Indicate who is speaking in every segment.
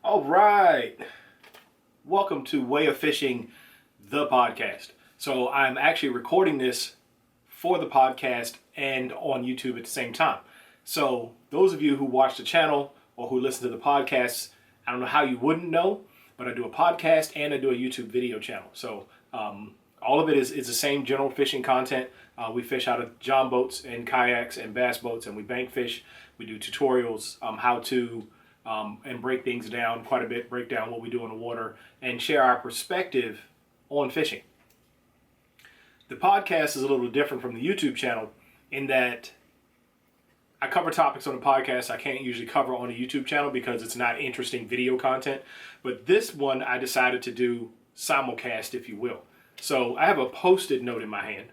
Speaker 1: All right. Welcome to Way of Fishing, the podcast. So I'm actually recording this for the podcast and on YouTube at the same time. So those of you who watch the channel or who listen to the podcasts, I don't know how you wouldn't know, but I do a podcast and I do a YouTube video channel. So all of it is the same general fishing content. We fish out of john boats and kayaks and bass boats, and we bank fish. We do tutorials, how to, and break things down quite a bit, break down what we do in the water, and share our perspective on fishing. The podcast is a little different from the YouTube channel in that I cover topics on the podcast I can't usually cover on the YouTube channel because it's not interesting video content. But this one I decided to do simulcast, if you will. So I have a Post-it note in my hand.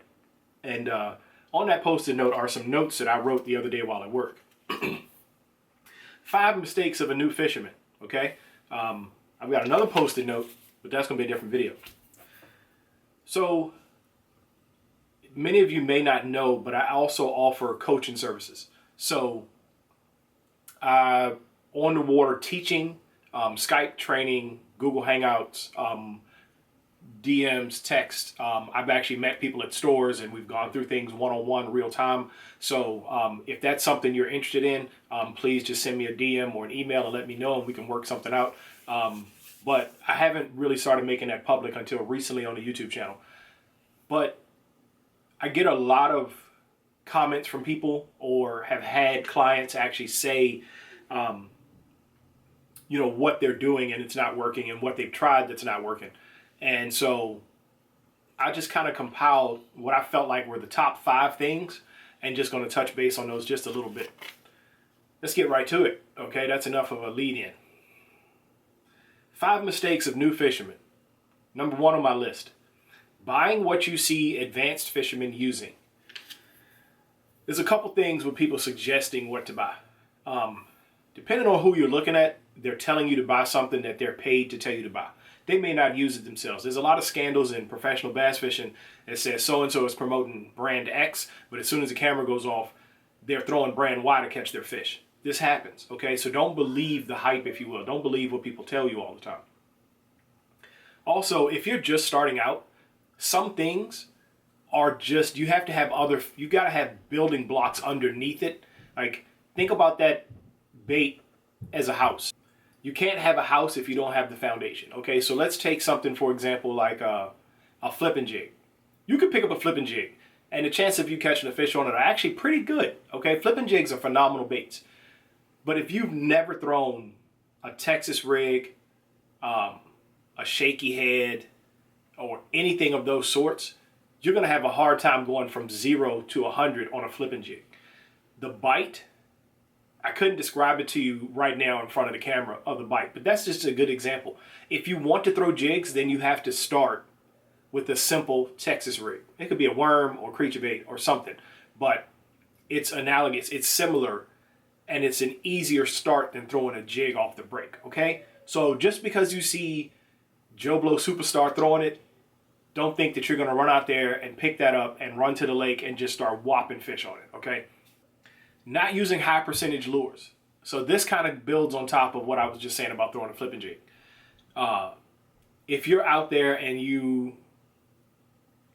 Speaker 1: And on that Post-it note are some notes that I wrote the other day while at work. 5 mistakes of a new fisherman, okay? I've got another Post-it note, but that's going to be a different video. So many of you may not know, but I also offer coaching services. So on the water teaching, Skype training, Google Hangouts, DMs, text. I've actually met people at stores and we've gone through things one-on-one real time. So if that's something you're interested in, please just send me a DM or an email and let me know and we can work something out. But I haven't really started making that public until recently on the YouTube channel. But I get a lot of comments from people or have had clients actually say, what they're doing and it's not working and what they've tried that's not working. And so I just kind of compiled what I felt like were the top 5 things and just going to touch base on those just a little bit. Let's get right to it. Okay, that's enough of a lead in. 5 mistakes of new fishermen. Number 1 on my list. Buying what you see advanced fishermen using. There's a couple things with people suggesting what to buy. Depending on who you're looking at, they're telling you to buy something that they're paid to tell you to buy. They may not use it themselves. There's a lot of scandals in professional bass fishing that says so-and-so is promoting brand X, but as soon as the camera goes off, they're throwing brand Y to catch their fish. This happens, okay? So don't believe the hype, if you will. Don't believe what people tell you all the time. Also, if you're just starting out, some things are just, you got to have building blocks underneath it. Like, think about that bait as a house. You can't have a house if you don't have the foundation, okay? So let's take something, for example, like a flipping jig. You could pick up a flipping jig, and the chance of you catching a fish on it are actually pretty good, okay? Flipping jigs are phenomenal baits. But if you've never thrown a Texas rig, a shaky head, or anything of those sorts, you're going to have a hard time going from 0 to 100 on a flipping jig. The bite, I couldn't describe it to you right now in front of the camera of the bite, but that's just a good example. If you want to throw jigs, then you have to start with a simple Texas rig. It could be a worm or creature bait or something, but it's analogous, it's similar, and it's an easier start than throwing a jig off the break, okay? So just because you see Joe Blow Superstar throwing it, don't think that you're going to run out there and pick that up and run to the lake and just start whopping fish on it, okay? Not using high percentage lures. So this kind of builds on top of what I was just saying about throwing a flipping jig. If you're out there and you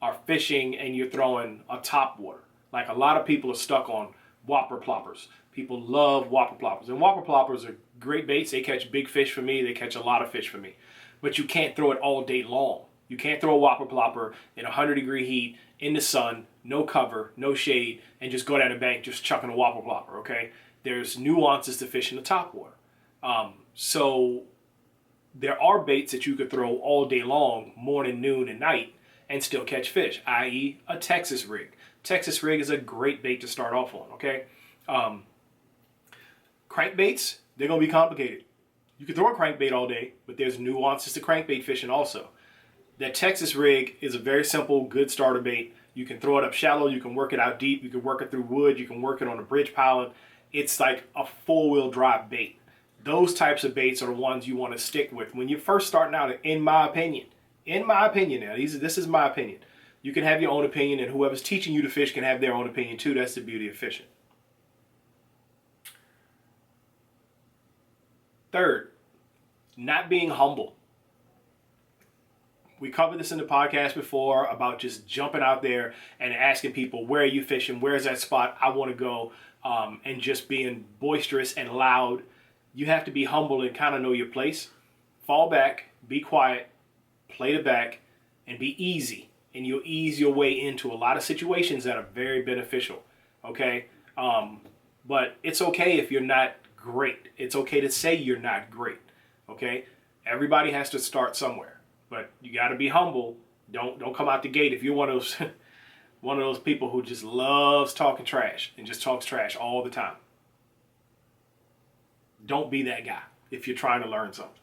Speaker 1: are fishing and you're throwing a top water, like a lot of people are stuck on whopper ploppers. People love whopper ploppers. And whopper ploppers are great baits. They catch big fish for me. They catch a lot of fish for me. But you can't throw it all day long. You can't throw a whopper plopper in 100-degree heat, in the sun, no cover, no shade, and just go down the bank just chucking a whopper plopper, okay? There's nuances to fishing the top water. So there are baits that you could throw all day long, morning, noon, and night, and still catch fish, i.e. a Texas rig. Texas rig is a great bait to start off on, okay? Crankbaits, they're going to be complicated. You can throw a crankbait all day, but there's nuances to crankbait fishing also. That Texas rig is a very simple, good starter bait. You can throw it up shallow, you can work it out deep, you can work it through wood, you can work it on a bridge piling. It's like a 4-wheel drive bait. Those types of baits are the ones you want to stick with. When you're first starting out, in my opinion now, this is my opinion. You can have your own opinion, and whoever's teaching you to fish can have their own opinion too. That's the beauty of fishing. Third, Not being humble. We covered this in the podcast before about just jumping out there and asking people, where are you fishing? Where's that spot? I want to go. And just being boisterous and loud. You have to be humble and kind of know your place. Fall back, be quiet, play the back, and be easy. And you'll ease your way into a lot of situations that are very beneficial. Okay? But it's okay if you're not great. It's okay to say you're not great. Okay? Everybody has to start somewhere. But you got to be humble. Don't come out the gate if you're one of those people who just loves talking trash and just talks trash all the time. Don't be that guy if you're trying to learn something.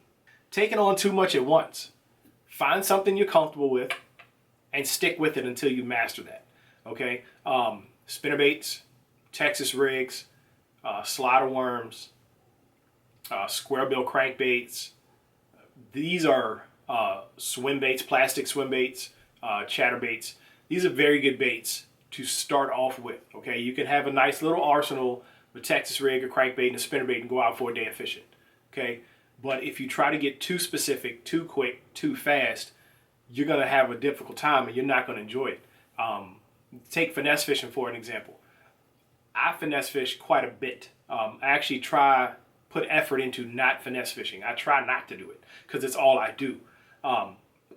Speaker 1: Taking on too much at once. Find something you're comfortable with and stick with it until you master that. Okay? Spinnerbaits, Texas rigs, slider worms, square bill crankbaits. These are swim baits, plastic swim baits, chatterbaits. These are very good baits to start off with. Okay, you can have a nice little arsenal with Texas rig, a crankbait, and a spinnerbait and go out for a day of fishing. Okay, but if you try to get too specific, too quick, too fast, you're gonna have a difficult time and you're not gonna enjoy it. Take finesse fishing for an example. I finesse fish quite a bit. I actually put effort into not finesse fishing. I try not to do it because it's all I do.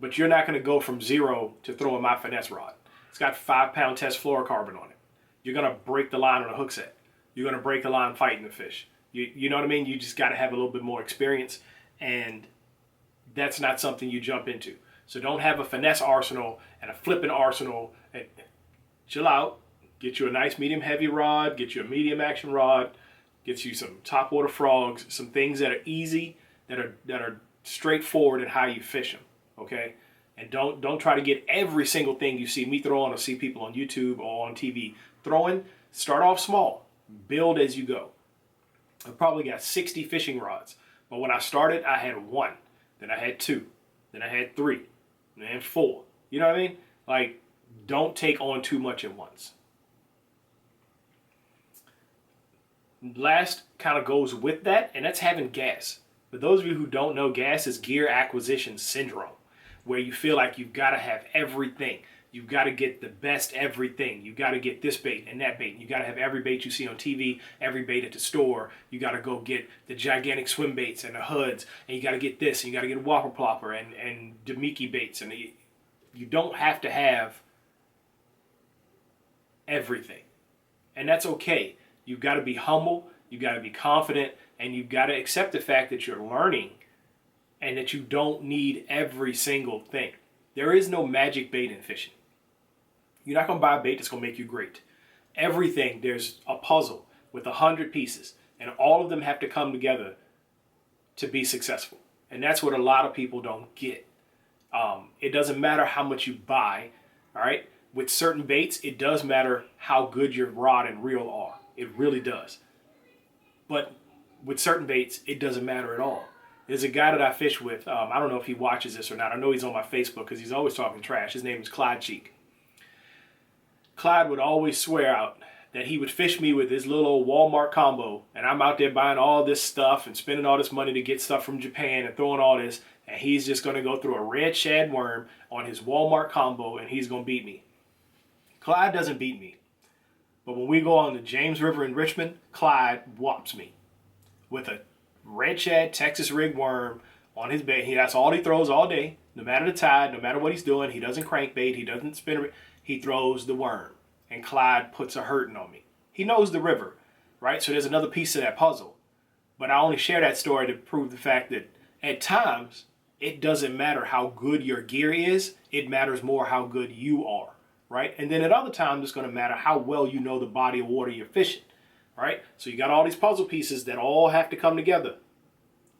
Speaker 1: But you're not going to go from zero to throwing my finesse rod. It's got 5-pound test fluorocarbon on it. You're going to break the line on a hook set. You're going to break the line fighting the fish. You know what I mean? You just got to have a little bit more experience, and that's not something you jump into. So don't have a finesse arsenal and a flipping arsenal. And chill out. Get you a nice medium heavy rod. Get you a medium action rod. Get you some topwater frogs. Some things that are easy, that are straightforward in how you fish them. Okay? And don't try to get every single thing you see me throwing or see people on YouTube or on TV throwing. Start off small. Build as you go. I've probably got 60 fishing rods. But when I started, I had 1. Then I had 2. Then I had 3. And then 4. You know what I mean? Like, don't take on too much at once. Last kind of goes with that, and that's having gas. For those of you who don't know, gas is gear acquisition syndrome, where you feel like you've got to have everything. You've got to get the best everything. You've got to get this bait and that bait. You've got to have every bait you see on TV, every bait at the store. You got to go get the gigantic swim baits and the hoods, and you got to get this, and you got to get a whopper plopper and Demiki baits. And you don't have to have everything, and that's okay. You've got to be humble. You've got to be confident, and you've got to accept the fact that you're learning and that you don't need every single thing. There is no magic bait in fishing. You're not going to buy a bait that's going to make you great. Everything, there's a puzzle with 100 pieces, and all of them have to come together to be successful. And that's what a lot of people don't get. It doesn't matter how much you buy, all right? With certain baits, it does matter how good your rod and reel are. It really does. But with certain baits, it doesn't matter at all. There's a guy that I fish with. I don't know if he watches this or not. I know he's on my Facebook because he's always talking trash. His name is Clyde Cheek. Clyde would always swear out that he would fish me with his little old Walmart combo, and I'm out there buying all this stuff and spending all this money to get stuff from Japan and throwing all this, and he's just going to go through a red shad worm on his Walmart combo and he's going to beat me. Clyde doesn't beat me. But when we go on the James River in Richmond, Clyde whops me with a red shad Texas rig worm on his bait. That's all he throws all day, no matter the tide, no matter what he's doing. He doesn't crankbait, he doesn't spin it, he throws the worm. And Clyde puts a hurting on me. He knows the river, right? So there's another piece of that puzzle. But I only share that story to prove the fact that at times, it doesn't matter how good your gear is, it matters more how good you are, right? And then at other times, it's going to matter how well you know the body of water you're fishing, right? So you got all these puzzle pieces that all have to come together,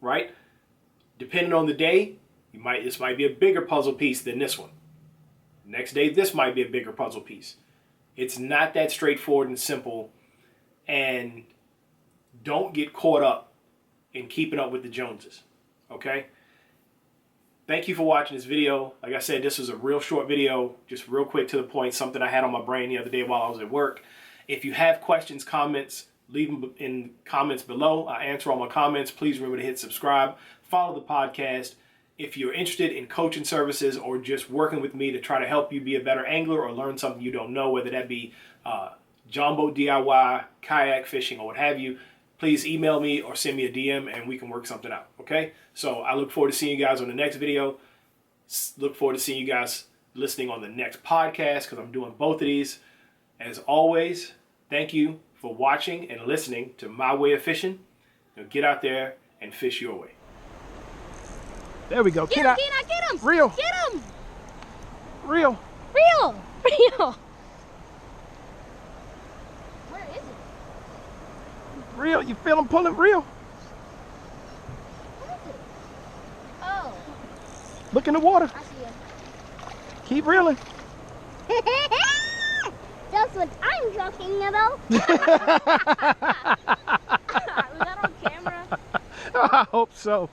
Speaker 1: right? Depending on the day, this might be a bigger puzzle piece than this one. Next day, this might be a bigger puzzle piece. It's not that straightforward and simple, and don't get caught up in keeping up with the Joneses, okay? Thank you for watching this video. Like I said, this was a real short video, just real quick to the point, something I had on my brain the other day while I was at work. If you have questions, comments, leave them in comments below. I answer all my comments. Please remember to hit subscribe. follow the podcast. If you're interested in coaching services or just working with me to try to help you be a better angler or learn something you don't know, whether that be John Boat DIY, kayak fishing, or what have you, please email me or send me a DM and we can work something out, okay? So I look forward to seeing you guys on the next video. Look forward to seeing you guys listening on the next podcast because I'm doing both of these. As always, thank you for watching and listening to My Way of Fishing. Now get out there and fish your way.
Speaker 2: There we go.
Speaker 3: Get him, Tina, get him!
Speaker 2: Reel.
Speaker 3: Get him!
Speaker 2: Reel.
Speaker 3: Reel! Reel! Where is it?
Speaker 2: Reel. You feel him pulling? Reel.
Speaker 3: Where is it? Oh,
Speaker 2: Look in the water.
Speaker 3: I see him.
Speaker 2: Keep reeling.
Speaker 3: That's what I'm talking about. Was that on camera?
Speaker 2: I hope so.